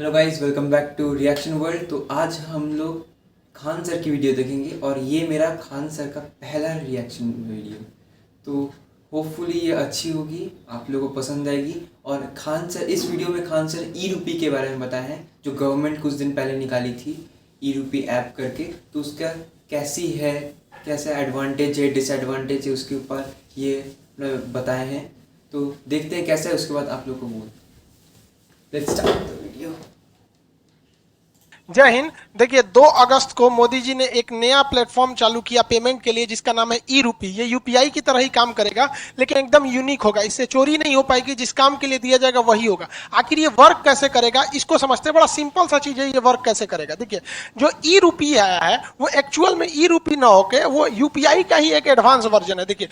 Hello guys, welcome back to reaction world. तो आज हम लोग खान सर की वीडियो देखेंगे और ये मेरा खान सर का पहला रिएक्शन वीडियो। तो होपफुली ये अच्छी होगी, आप लोगों को पसंद आएगी। और खान सर, इस वीडियो में खान सर ई रूपी के बारे में बताए हैं, जो गवर्नमेंट कुछ दिन पहले निकाली थी ई रूपी ऐप करके। तो उसका कैसी है, कैसा एडवांटेज है, डिसएडवांटेज है, उसके ऊपर ये बताए हैं। तो देखते हैं कैसा है, उसके बाद आप लोग को बोल। Let's start the video. जय हिंद। देखिए 2 अगस्त को मोदी जी ने एक नया प्लेटफॉर्म चालू किया पेमेंट के लिए, जिसका नाम है ई रूपी। ये यूपीआई की तरह ही काम करेगा, लेकिन एकदम यूनिक होगा। इससे चोरी नहीं हो पाएगी, जिस काम के लिए दिया जाएगा वही होगा। आखिर ये वर्क कैसे करेगा, इसको समझते हैं। बड़ा सिंपल सा चीज है, ये वर्क कैसे करेगा। देखिए, जो ई रूपी आया है वो एक्चुअल में ई रूपी ना होके वो यूपीआई का ही एक एडवांस वर्जन है। देखिए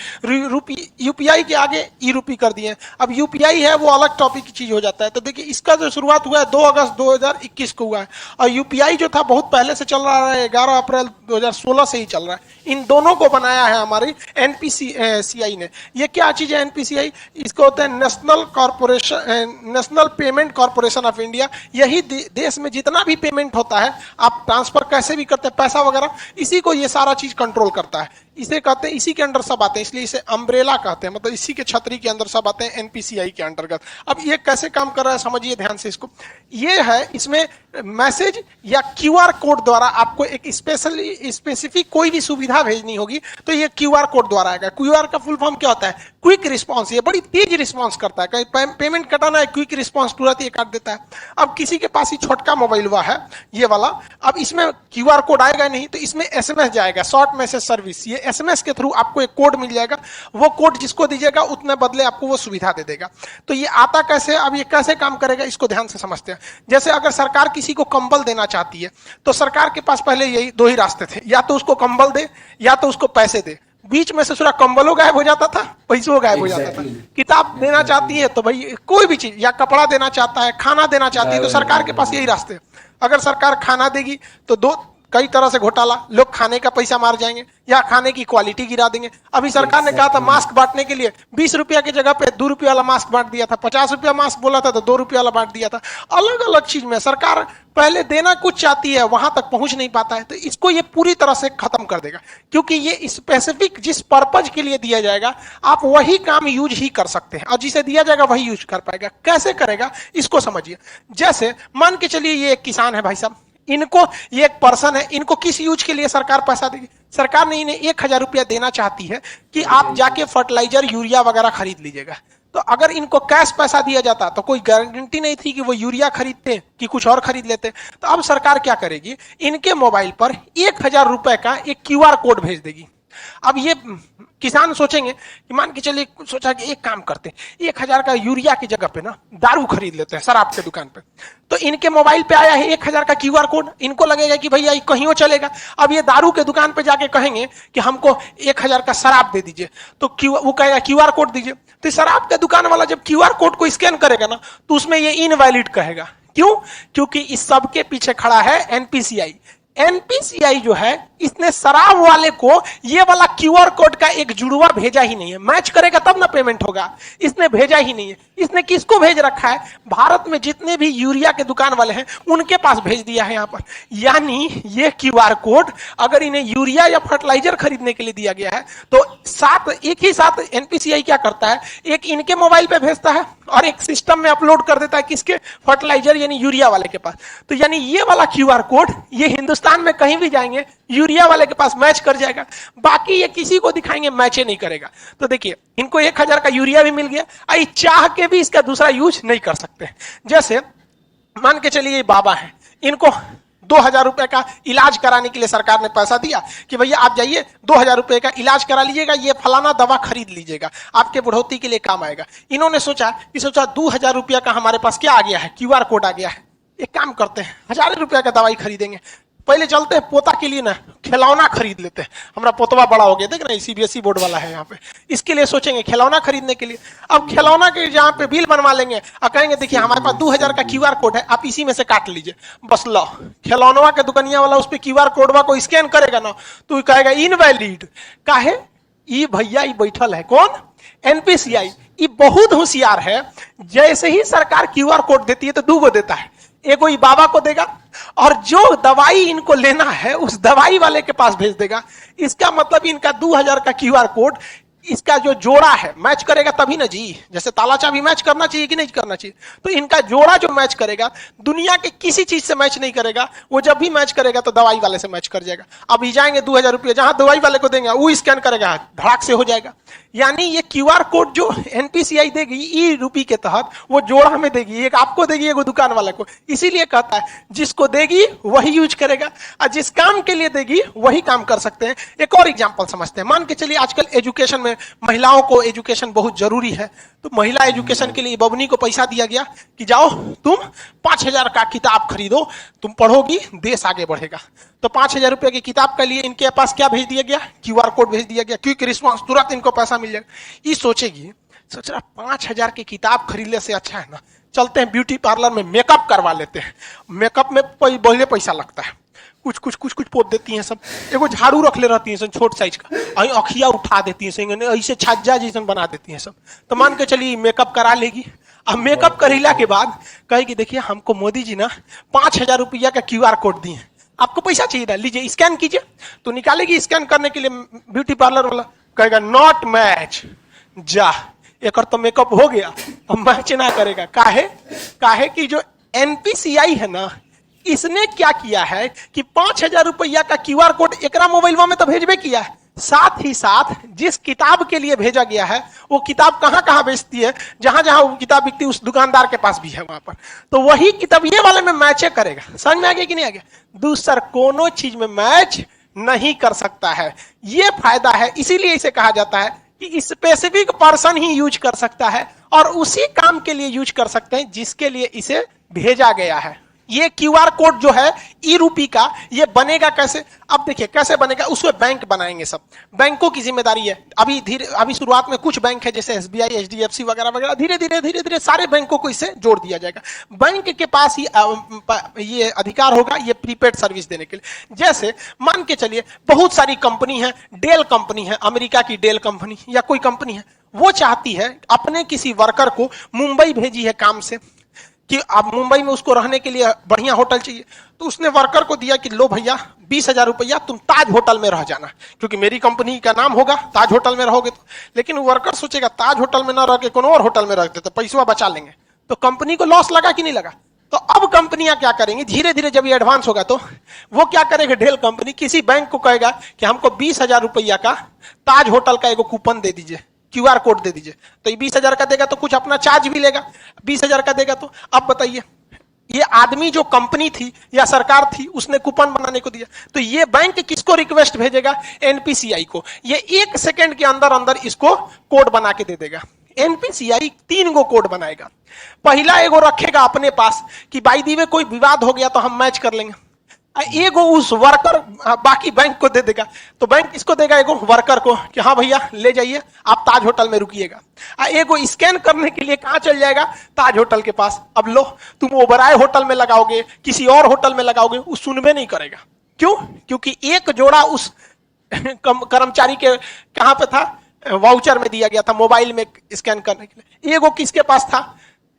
यूपीआई के आगे ई रूपी कर दिए। अब यूपीआई है वो अलग टॉपिक की चीज हो जाता है। तो देखिए, इसका जो शुरुआत हुआ है 2 अगस्त 2021 को हुआ है, और यूपीआई जो था बहुत पहले से चल रहा है, 11 अप्रैल 2016 से ही चल रहा है। इन दोनों को बनाया है हमारी एनपीसीआई ने। ये क्या चीज है एनपीसीआई? इसको होता है national payment corporation of India. यही देश में जितना भी पेमेंट होता है, आप ट्रांसफर कैसे भी करते हैं पैसा वगैरह, इसी को ये सारा चीज कंट्रोल करता है। इसे कहते हैं, इसी के अंडर सब आते हैं, इसलिए इसे अम्ब्रेला कहते हैं। मतलब इसी के छतरी के अंदर सब आते हैं, एनपीसीआई के अंतर्गत। अब ये कैसे काम कर रहा है समझिए ध्यान से इसको। ये है, इसमें मैसेज या क्यूआर कोड द्वारा आपको एक स्पेसिफिक कोई भी सुविधा भेजनी होगी, तो ये क्यूआर कोड द्वारा आएगा। क्यूआर का फुल फॉर्म क्या होता है? Quick response. ये बड़ी तेज रिस्पॉन्स करता है। कहीं पेमेंट कटाना है, क्विक रिस्पॉन्स तुरंत ये काट देता है। अब किसी के पास ही छोटका मोबाइल हुआ है ये वाला, अब इसमें क्यूआर कोड आएगा नहीं, तो इसमें एसएमएस जाएगा, शॉर्ट मैसेज सर्विस। ये एसएमएस के थ्रू आपको एक कोड मिल जाएगा। वो कोड जिसको दीजिएगा उतने बदले आपको वो सुविधा दे देगा। तो ये आता कैसे, अब ये कैसे काम करेगा इसको ध्यान से समझते हैं। जैसे अगर सरकार किसी को कंबल देना चाहती है, तो सरकार के पास पहले यही 2 ही रास्ते थे, या तो उसको कंबल दे या तो उसको पैसे दे। बीच में से पूरा कंबलों गायब हो जाता था, पैसों गायब हो जाता था। किताब देना चाहती है तो भाई कोई भी चीज, या कपड़ा देना चाहता है, खाना देना चाहती है, तो सरकार के पास यही रास्ते। अगर सरकार खाना देगी तो कई तरह से घोटाला, लोग खाने का पैसा मार जाएंगे या खाने की क्वालिटी गिरा देंगे। अभी सरकार ने कहा था मास्क बांटने के लिए 20 रुपया की जगह पे 2 रुपये वाला मास्क बांट दिया था, 50 रुपया मास्क बोला था तो 2 रुपये वाला बांट दिया था। अलग अलग चीज में सरकार पहले देना कुछ चाहती है, वहां तक पहुंच नहीं पाता है। तो इसको ये पूरी तरह से खत्म कर देगा, क्योंकि ये स्पेसिफिक जिस पर्पज के लिए दिया जाएगा आप वही काम यूज ही कर सकते हैं, और जिसे दिया जाएगा वही यूज कर पाएगा। कैसे करेगा इसको समझिए। जैसे मान के चलिए ये एक किसान है भाई साहब, इनको, ये एक पर्सन है, इनको किस यूज के लिए सरकार पैसा देगी? सरकार ने इन्हें 1000 रुपया देना चाहती है कि आप जाके फर्टिलाइजर यूरिया वगैरह खरीद लीजिएगा। तो अगर इनको कैश पैसा दिया जाता तो कोई गारंटी नहीं थी कि वो यूरिया खरीदते कि कुछ और खरीद लेते। तो अब सरकार क्या करेगी, इनके मोबाइल पर 1000 रुपए का एक क्यूआर कोड भेज देगी। अब ये किसान सोचेंगे कि, मान के चलिए सोचा कि एक काम करते हैं, 1000 का यूरिया की जगह पे ना दारू खरीद लेते हैं शराब के दुकान पे। तो इनके मोबाइल पे आया है 1000 का क्यूआर कोड, इनको लगेगा कि भैया कहीं चलेगा। अब ये दारू के दुकान पे जाके कहेंगे कि हमको 1000 का शराब दे दीजिए, तो वो कहेगा क्यूआर कोड दीजिए। तो शराब के दुकान वाला जब क्यूआर कोड को स्कैन करेगा ना, तो उसमें ये इनवैलिड कहेगा। क्यों? क्योंकि इस सब के पीछे खड़ा है एनपीसीआई। एनपीसीआई जो है, इसने शराब वाले को ये वाला क्यूआर कोड का एक जुड़वा भेजा ही नहीं है। मैच करेगा तब ना पेमेंट होगा, इसने भेजा ही नहीं है। इसने किसको भेज रखा है? भारत में जितने भी यूरिया के दुकान वाले हैं उनके पास भेज दिया है यहाँ पर। यानी ये क्यूआर कोड अगर इन्हें यूरिया या फर्टिलाइजर खरीदने के लिए दिया गया है, तो एक ही साथ एनपीसीआई क्या करता है, एक इनके मोबाइल पे भेजता है और एक सिस्टम में अपलोड कर देता है, किसके? फर्टिलाइजर यानी यूरिया वाले के पास। तो यानी ये वाला क्यूआर कोड ये हिंदुस्तान में कहीं भी जाएंगे यूरिया वाले के पास मैच कर जाएगा, बाकी ये किसी को दिखाएंगे मैच ही नहीं करेगा। तो देखिए, इनको 1000 का यूरिया भी मिल गया, आई चाह के भी इसका दूसरा यूज नहीं कर सकते। जैसे मान के चलिए बाबा है, इनको 2000 रुपए का इलाज कराने के लिए सरकार ने पैसा दिया कि भैया आप जाइए 2000 रुपए का इलाज करा लीजिएगा, ये फलाना दवा खरीद लीजिएगा, आपके बुढ़ौती के लिए काम आएगा। इन्होंने सोचा 2000 रुपया का हमारे पास क्या आ गया है, क्यूआर कोड आ गया है। एक काम करते हैं, 1000 रुपया का दवाई खरीदेंगे, पहले चलते हैं पोता के लिए ना खिलौना खरीद लेते हैं। हमारा पोतवा बड़ा हो गया, देख रहे हैं सीबीएसई बोर्ड वाला है यहाँ पे, इसके लिए सोचेंगे खिलौना खरीदने के लिए। अब खिलौना के जहाँ पे बिल बनवा लेंगे और कहेंगे देखिए हमारे पास 2000 का क्यूआर कोड है, आप इसी में से काट लीजिए, बस लो। खिलौनवा के दुकानिया वाला उस पर क्यूआर कोडवा को स्कैन करेगा ना, तो कहेगा इनवैलिड। काहे? ई भैया ई बैठल है कौन? एनपीसीआई। ये बहुत होशियार है, जैसे ही सरकार क्यूआर कोड देती है तो 2 गो देता है, एगो ई बाबा को देगा और जो दवाई इनको लेना है उस दवाई वाले के पास भेज देगा। इसका मतलब इनका 2000 का क्यूआर कोड इसका जो जोड़ा है मैच करेगा तभी ना जी। जैसे ताला चाबी मैच करना चाहिए कि नहीं करना चाहिए, तो इनका जोड़ा जो मैच करेगा दुनिया के किसी चीज से मैच नहीं करेगा। वो जब भी मैच करेगा तो दवाई वाले से मैच कर जाएगा। अब ही जाएंगे 2000 रुपये जहां दवाई वाले को देंगे वो स्कैन करेगा, धड़ाक से हो जाएगा। यानी ये क्यूआर कोड जो एनपीसीआई देगी ई रूपी के तहत वो जोड़ा में देगी, एक आपको देगी एक दुकान वाले को। इसीलिए कहता है जिसको देगी वही यूज करेगा और जिस काम के लिए देगी वही काम कर सकते हैं। एक और एग्जांपल समझते हैं। मान के चलिए आजकल एजुकेशन में महिलाओं को एजुकेशन बहुत जरूरी है, तो महिला एजुकेशन के लिए बबनी को पैसा दिया गया कि जाओ तुम 5000 का किताब खरीदो, तुम पढ़ोगी देश आगे बढ़ेगा। तो 5000 रुपए की किताब के लिए इनके पास क्या भेज दिया गया, क्यूआर कोड भेज दिया गया। क्विक रिस्पॉन्स, तुरंत इनको पैसा मिल जाएगा। ये सोचेगी, सोच रहा 5000 की किताब खरीदने से अच्छा है ना चलते हैं ब्यूटी पार्लर में मेकअप करवा लेते हैं। मेकअप में बहुत पैसा लगता है, कुछ पोत देती हैं सब, एगो झाड़ू रख ले रहती हैं छोट साइज का, अही अखिया उठा देती हैं, ऐसे छज्जा जैसन बना देती हैं सब। तो मान के चलिए मेकअप करा लेगी। अब मेकअप करेला के बाद कहेगी देखिए हमको मोदी जी ना 5000 रुपया का क्यूआर कोड दिए, आपको पैसा चाहिए था, लीजिए स्कैन कीजिए। तो निकालेगी स्कैन करने के लिए, ब्यूटी पार्लर वाला कहेगा नॉट मैच, जा एक तो मेकअप हो गया, अब मैच ना करेगा। काहे कि जो एनपीसीआई है ना, इसने क्या किया है कि 5000 रुपया का क्यूआर कोड एकरा मोबाइल में तो भेजबे किया है, साथ ही साथ जिस किताब के लिए भेजा गया है वो किताब कहां कहां बेचती है, जहां जहां वो किताब बिकती है उस दुकानदार के पास भी है वहां पर। तो वही किताब ये वाले में मैच करेगा। समझ में आ गया कि नहीं आ गया? दूसर कोनो चीज में मैच नहीं कर सकता है। ये फायदा है, इसीलिए इसे कहा जाता है कि स्पेसिफिक पर्सन ही यूज कर सकता है और उसी काम के लिए यूज कर सकते हैं जिसके लिए इसे भेजा गया है। ये क्यूआर कोड जो है ई रूपी का, ये बनेगा कैसे? अब देखिए कैसे बनेगा, उसमें बैंक बनाएंगे, सब बैंकों की जिम्मेदारी है। अभी शुरुआत में कुछ बैंक है जैसे एसबीआई, एचडीएफसी वगैरह वगैरह, धीरे धीरे सारे बैंकों को इससे जोड़ दिया जाएगा। बैंक के पास ही ये अधिकार होगा ये प्रीपेड सर्विस देने के लिए। जैसे मान के चलिए बहुत सारी कंपनी है, डेल कंपनी है, अमेरिका की डेल कंपनी या कोई कंपनी है, वो चाहती है अपने किसी वर्कर को मुंबई भेजी है काम से कि अब मुंबई में उसको रहने के लिए बढ़िया होटल चाहिए। तो उसने वर्कर को दिया कि लो भैया 20,000 रुपया तुम ताज होटल में रह जाना, क्योंकि मेरी कंपनी का नाम होगा, ताज होटल में रहोगे तो। लेकिन वर्कर सोचेगा ताज होटल में ना रह के कोनो और होटल में रहते तो पैसा बचा लेंगे, तो कंपनी को लॉस लगा कि नहीं लगा? तो अब कंपनियां क्या करेंगी, धीरे धीरे जब ये एडवांस होगा तो वो क्या करेगा, डेल कंपनी किसी बैंक को कहेगा कि हमको 20,000 रुपया का ताज होटल का एगो कूपन दे दीजिए, क्यूआर कोड दे दीजिए। तो ये 20,000 का देगा तो कुछ अपना चार्ज भी लेगा, 20,000 का देगा। तो अब बताइए ये आदमी जो कंपनी थी या सरकार थी उसने कूपन बनाने को दिया, तो ये बैंक किसको रिक्वेस्ट भेजेगा, एनपीसीआई को। ये 1 सेकंड के अंदर अंदर इसको कोड बना के दे देगा। एनपीसीआई 3 गो कोड बनाएगा। पहला एगो रखेगा अपने पास कि भाई दी में कोई विवाद हो गया तो हम मैच कर लेंगे, एगो उस वर्कर बाकी बैंक को दे देगा। तो बैंक इसको देगा एगो वर्कर को कि हाँ भैया ले जाइए आप ताज होटल में रुकिएगा। एगो स्कैन करने के लिए कहां चल जाएगा, ताज होटल के पास। अब लो तुम ओबराय होटल में लगाओगे, किसी और होटल में लगाओगे, वो सुनबे नहीं करेगा। क्यों? क्योंकि एक जोड़ा उस कर्मचारी के कहां पे था, वाउचर में दिया गया था मोबाइल में स्कैन करने के लिए। एगो किसके पास था,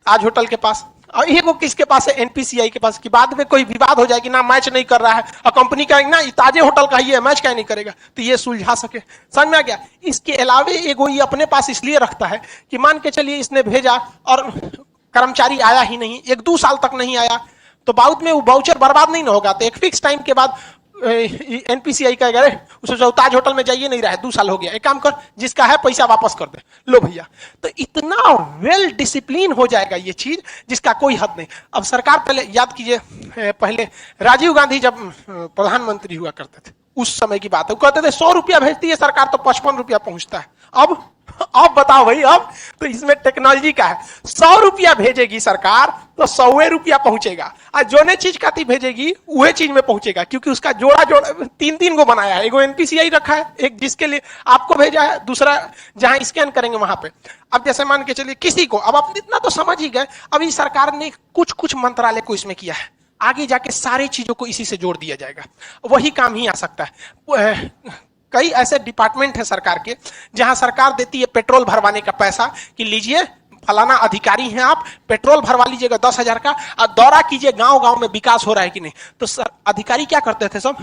ताज होटल के पास, और एगो किसके पास है, एनपीसीआई के पास। कि बाद में कोई विवाद हो जाए कि ना मैच नहीं कर रहा है और कंपनी कहेगी ना ताजे होटल का ही है, मैच क्या नहीं करेगा, तो ये सुलझा सके। समझ में आ गया? इसके अलावे एगो ये अपने पास इसलिए रखता है कि मान के चलिए इसने भेजा और कर्मचारी आया ही नहीं, 1-2 साल तक नहीं आया, तो बाद में वो वाउचर बर्बाद नहीं ना होगा। तो एक फिक्स टाइम के बाद एनपीसीआई कहेगा अरे उसे ताज होटल में जाइए, नहीं रहा है, 2 साल हो गया, एक काम कर जिसका है पैसा वापस कर दे, लो भैया। तो इतना वेल डिसिप्लिन हो जाएगा ये चीज जिसका कोई हद नहीं। अब सरकार पहले याद कीजिए, पहले राजीव गांधी जब प्रधानमंत्री हुआ करते थे उस समय की बात है, वो कहते थे 100 रुपया भेजती है सरकार तो 55 रुपया पहुंचता है। अब बताओ भाई, अब तो इसमें टेक्नोलॉजी का है, 100 रुपया भेजेगी सरकार तो 100 रुपया पहुंचेगा, और जो ने चीज काती भेजेगी वही चीज में पहुंचेगा, क्योंकि उसका जोड़ा 3 गो बनाया है। एगो एनपीसीआई रखा है, एक जिसके लिए आपको भेजा है, दूसरा जहां स्कैन करेंगे वहां पे। अब जैसे मान के चलिए किसी को, अब आप इतना तो समझ ही गए, अभी सरकार ने कुछ मंत्रालय को इसमें किया है, आगे जाके सारी चीजों को इसी से जोड़ दिया जाएगा, वही काम ही आ सकता है। कई ऐसे डिपार्टमेंट है सरकार के जहां सरकार देती है पेट्रोल भरवाने का पैसा कि लीजिए फलाना अधिकारी हैं आप, पेट्रोल भरवा लीजिएगा 10,000 का और दौरा कीजिए गांव गांव में विकास हो रहा है कि नहीं। तो सर अधिकारी क्या करते थे सब,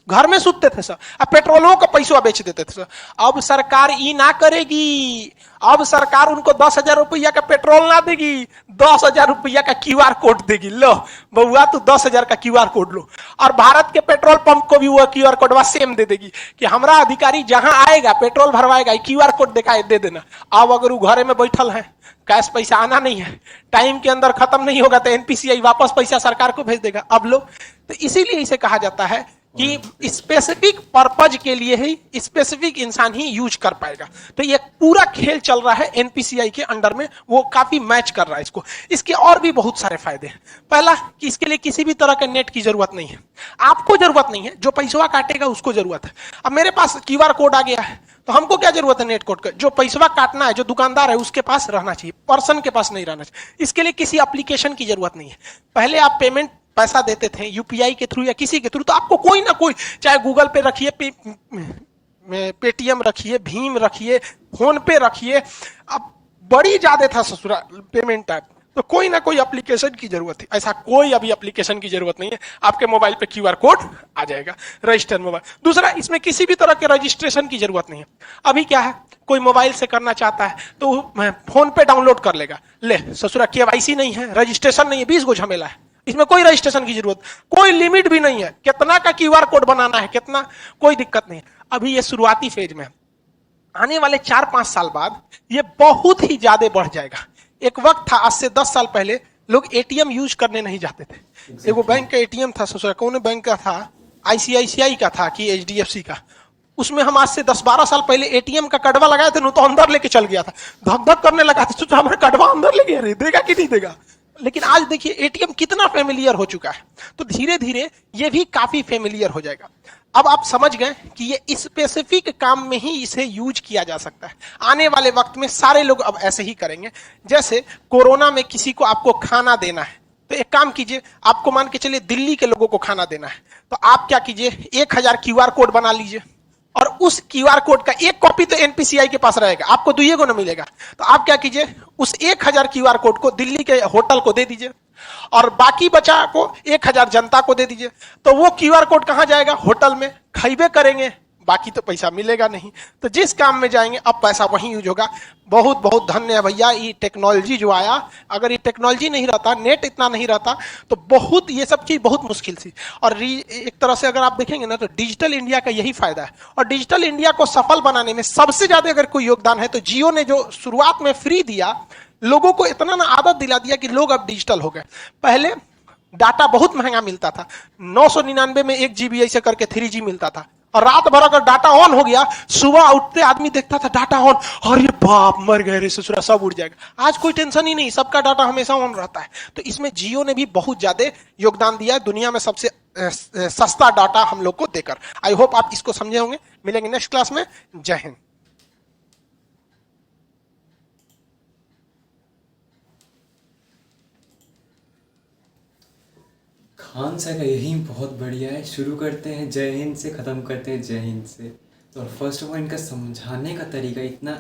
घर में सुतते थे सर, अब पेट्रोलों का पैसा बेच देते थे सर। अब सरकार ये ना करेगी, अब सरकार उनको 10,000 रुपया का पेट्रोल ना देगी, 10,000 रुपया का क्यूआर कोड देगी। लो बउआ तू 10,000 का क्यूआर कोड लो, और भारत के पेट्रोल पंप को भी वो क्यूआर कोड सेम दे देगी कि हमारा अधिकारी जहां आएगा पेट्रोल भरवाएगा क्यूआर कोड दिखाए दे देना। अब अगर वो घरे में बैठल है, कैश पैसा आना नहीं है, टाइम के अंदर खत्म नहीं होगा तो एनपीसीआई वापस पैसा सरकार को भेज देगा। अब लो, तो इसीलिए इसे कहा जाता है कि स्पेसिफिक पर्पज के लिए ही स्पेसिफिक इंसान ही यूज कर पाएगा। तो ये पूरा खेल चल रहा है एनपीसीआई के अंडर में, वो काफी मैच कर रहा है इसको। इसके और भी बहुत सारे फायदे हैं। पहला कि इसके लिए किसी भी तरह के नेट की जरूरत नहीं है, आपको जरूरत नहीं है, जो पैसा काटेगा उसको जरूरत है। अब मेरे पास क्यूआर कोड आ गया है तो हमको क्या जरूरत है नेट कोड का, जो पैसा काटना है जो दुकानदार है उसके पास रहना चाहिए, पर्सन के पास नहीं रहना चाहिए। इसके लिए किसी एप्लीकेशन की जरूरत नहीं है। पहले आप पेमेंट पैसा देते थे यूपीआई के थ्रू या किसी के थ्रू, तो आपको कोई ना कोई, चाहे गूगल पे रखिए, पेटीएम रखिए, भीम रखिए, फोन पे रखिए, अब बड़ी ज्यादा था ससुरा पेमेंट ऐप, तो कोई ना कोई एप्लीकेशन की जरूरत है। ऐसा कोई अभी एप्लीकेशन की जरूरत नहीं है, आपके मोबाइल पे क्यूआर कोड आ जाएगा, रजिस्टर मोबाइल। दूसरा, इसमें किसी भी तरह के रजिस्ट्रेशन की जरूरत नहीं है। अभी क्या है, कोई मोबाइल से करना चाहता है तो फोन पे डाउनलोड कर लेगा, ले ससुरा केवाईसी नहीं है, रजिस्ट्रेशन नहीं है, 20 गो झमेला है, इसमें कोई रजिस्ट्रेशन की जरूरत, कोई लिमिट भी नहीं है, कितना का क्यूआर कोड बनाना है कितना, कोई दिक्कत नहीं है। अभी ये शुरुआती फेज में, आने वाले 4-5 साल बाद ये बहुत ही ज्यादा बढ़ जाएगा। एक वक्त था, आज से 10 साल पहले लोग एटीएम यूज करने नहीं जाते थे। एगो बैंक का एटीएम था ससुरा, कौन बैंक का था, आईसीआईसीआई का था कि एचडीएफसी का, उसमें हम आज से 10-12 साल पहले एटीएम का कड़वा लगाए थे, तो अंदर लेके चल गया था, धक धक करने लगा था, सोचा हमारा कड़वा अंदर ले गया रे, देगा कि नहीं देगा। लेकिन आज देखिए एटीएम कितना फेमिलियर हो चुका है, तो धीरे धीरे ये भी काफी फेमिलियर हो जाएगा। अब आप समझ गए कि ये स्पेसिफिक काम में ही इसे यूज किया जा सकता है। आने वाले वक्त में सारे लोग अब ऐसे ही करेंगे। जैसे कोरोना में किसी को आपको खाना देना है, तो एक काम कीजिए, आपको मान के चलिए दिल्ली के लोगों को खाना देना है, तो आप क्या कीजिए, 1000 क्यूआर कोड बना लीजिए, और उस क्यूआर कोड का एक कॉपी तो एनपीसीआई के पास रहेगा, आपको दुइये को ना मिलेगा। तो आप क्या कीजिए, उस 1000 क्यूआर कोड को दिल्ली के होटल को दे दीजिए, और बाकी बचा को 1000 जनता को दे दीजिए। तो वो क्यूआर कोड कहां जाएगा, होटल में, खाइबे करेंगे, बाकी तो पैसा मिलेगा नहीं। तो जिस काम में जाएंगे अब पैसा वहीं यूज होगा। बहुत बहुत धन्य है भैया ये टेक्नोलॉजी जो आया। अगर ये टेक्नोलॉजी नहीं रहता, नेट इतना नहीं रहता, तो बहुत ये सब चीज बहुत मुश्किल थी। और एक तरह से अगर आप देखेंगे ना, तो डिजिटल इंडिया का यही फायदा है। और डिजिटल इंडिया को सफल बनाने में सबसे ज्यादा अगर कोई योगदान है तो जियो ने जो शुरुआत में फ्री दिया, लोगों को इतना ना आदत दिला दिया कि लोग अब डिजिटल हो गए। पहले डाटा बहुत महंगा मिलता था, 999 में 1 GB ऐसे करके 3G मिलता था, और रात भर अगर डाटा ऑन हो गया, सुबह उठते आदमी देखता था डाटा ऑन, और ये बाप मर गए रे ससुरा, सब उड़ जाएगा। आज कोई टेंशन ही नहीं, सबका डाटा हमेशा ऑन रहता है। तो इसमें जियो ने भी बहुत ज्यादा योगदान दिया है, दुनिया में सबसे सस्ता डाटा हम लोग को देकर। आई होप आप इसको समझे होंगे। मिलेंगे नेक्स्ट क्लास में। जय हिंद। खान सर का यही बहुत बढ़िया है। शुरू करते हैं जय हिंद से, ख़त्म करते हैं जय हिंद से। तो फर्स्ट ऑफ ऑल इनका समझाने का तरीका इतना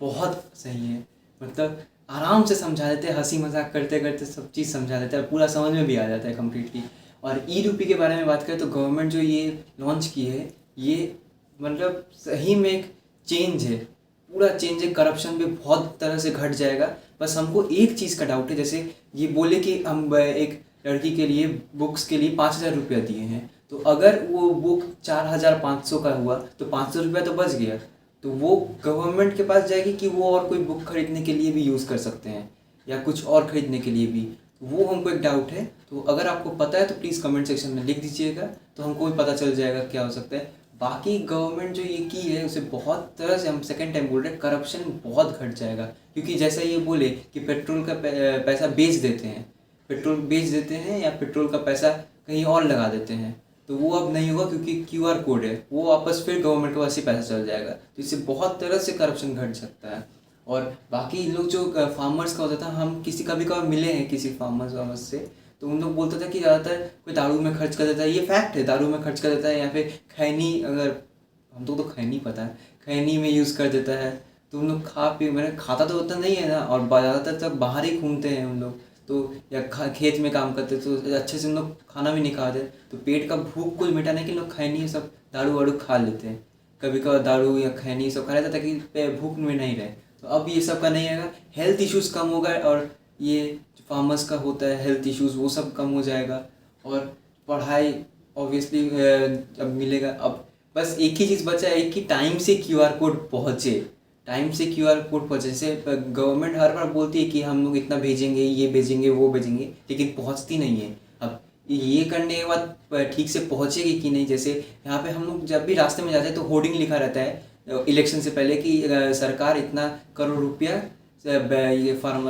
बहुत सही है, मतलब आराम से समझा देते हैं, हंसी मजाक करते करते सब चीज़ समझा देते हैं, पूरा समझ में भी आ जाता है कम्प्लीटली। और ई रूपी के बारे में बात करें तो गवर्नमेंट जो ये लॉन्च की है, ये मतलब सही में एक चेंज है, पूरा चेंज है। करप्शन भी बहुत तरह से घट जाएगा। बस हमको एक चीज़ का डाउट है, जैसे ये बोले कि हम एक लड़की के लिए बुक्स के लिए 5,000 रुपया दिए हैं, तो अगर वो बुक 4,500 का हुआ तो 500 रुपया तो बच गया, तो वो गवर्नमेंट के पास जाएगी कि वो और कोई बुक खरीदने के लिए भी यूज़ कर सकते हैं या कुछ और खरीदने के लिए भी, वो हमको एक डाउट है। तो अगर आपको पता है तो प्लीज़ कमेंट सेक्शन में लिख दीजिएगा, तो हमको भी पता चल जाएगा क्या हो सकता है। बाकी गवर्नमेंट जो ये की है उसे बहुत तरह से, हम सेकेंड टाइम बोल रहे हैं, करप्शन बहुत घट जाएगा। क्योंकि जैसा ये बोले कि पेट्रोल का पैसा बेच देते हैं, पेट्रोल बेच देते हैं या पेट्रोल का पैसा कहीं और लगा देते हैं, तो वो अब नहीं होगा क्योंकि क्यूआर कोड है, वो वापस फिर गवर्नमेंट के पास ही पैसा चल जाएगा। तो इससे बहुत तरह से करप्शन घट सकता है। और बाकी लोग जो फार्मर्स का होता था, हम किसी कभी कभार मिले हैं किसी फार्मर्स से, तो उन लोग बोलते थे कि ज़्यादातर कोई दारू में खर्च कर देता है, ये फैक्ट है, दारू में खर्च कर देता है, या फिर खैनी, अगर हम तो खैनी पता है, खैनी में यूज़ कर देता है। तो हम लोग खा पी मैंने खाता तो उतना नहीं है ना, और ज़्यादातर तक बाहर ही घूमते हैं हम लोग, तो या खेत में काम करते, तो अच्छे से हम लोग खाना भी नहीं खाते, तो पेट का भूख कुछ मिटाने के लिए लोग खैनी सब दारू वारू खा लेते हैं, कभी कभार दारू या खैनी सब खा लेते हैं ताकि भूख में नहीं रहे। तो अब ये सब का नहीं आएगा, हेल्थ इश्यूज़ कम होगा, और ये फार्मर्स का होता है हेल्थ इश्यूज़ वो सब कम हो जाएगा, और पढ़ाई ऑब्वियसली अब मिलेगा। अब बस एक ही चीज़ बचा है कि टाइम से QR कोड पहुँचे, टाइम से QR कोड पहुँचे। जैसे गवर्नमेंट हर बार बोलती है कि हम लोग इतना भेजेंगे, ये भेजेंगे, वो भेजेंगे, लेकिन पहुँचती नहीं है। अब ये करने के बाद ठीक से पहुँचेगी कि नहीं। जैसे यहाँ पे हम लोग जब भी रास्ते में जाते हैं तो होर्डिंग लिखा रहता है इलेक्शन से पहले कि सरकार इतना करोड़ रुपया ये फार्म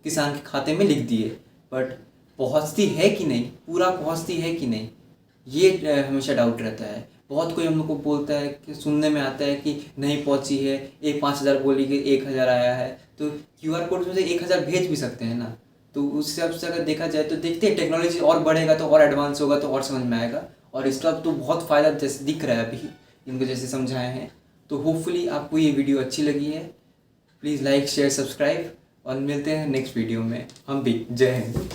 किसान के खाते में लिख दिए, बट पहुँचती है कि नहीं, पूरा पहुँचती है कि नहीं, ये हमेशा डाउट रहता है। बहुत कोई हम लोग को बोलता है कि सुनने में आता है कि नहीं पहुंची है, 5,000 बोली कि 1,000 आया है, तो QR कोड में से 1,000 भेज भी सकते हैं ना। तो उस हिसाब से अगर देखा जाए तो देखते हैं, टेक्नोलॉजी और बढ़ेगा तो और एडवांस होगा तो और समझ में आएगा, और इसका तो बहुत फ़ायदा जैसे दिख रहा है अभी इनको जैसे समझाए हैं। तो होपफुली आपको ये वीडियो अच्छी लगी है। प्लीज़ लाइक शेयर सब्सक्राइब, और मिलते हैं नेक्स्ट वीडियो में हम भी। जय हिंद।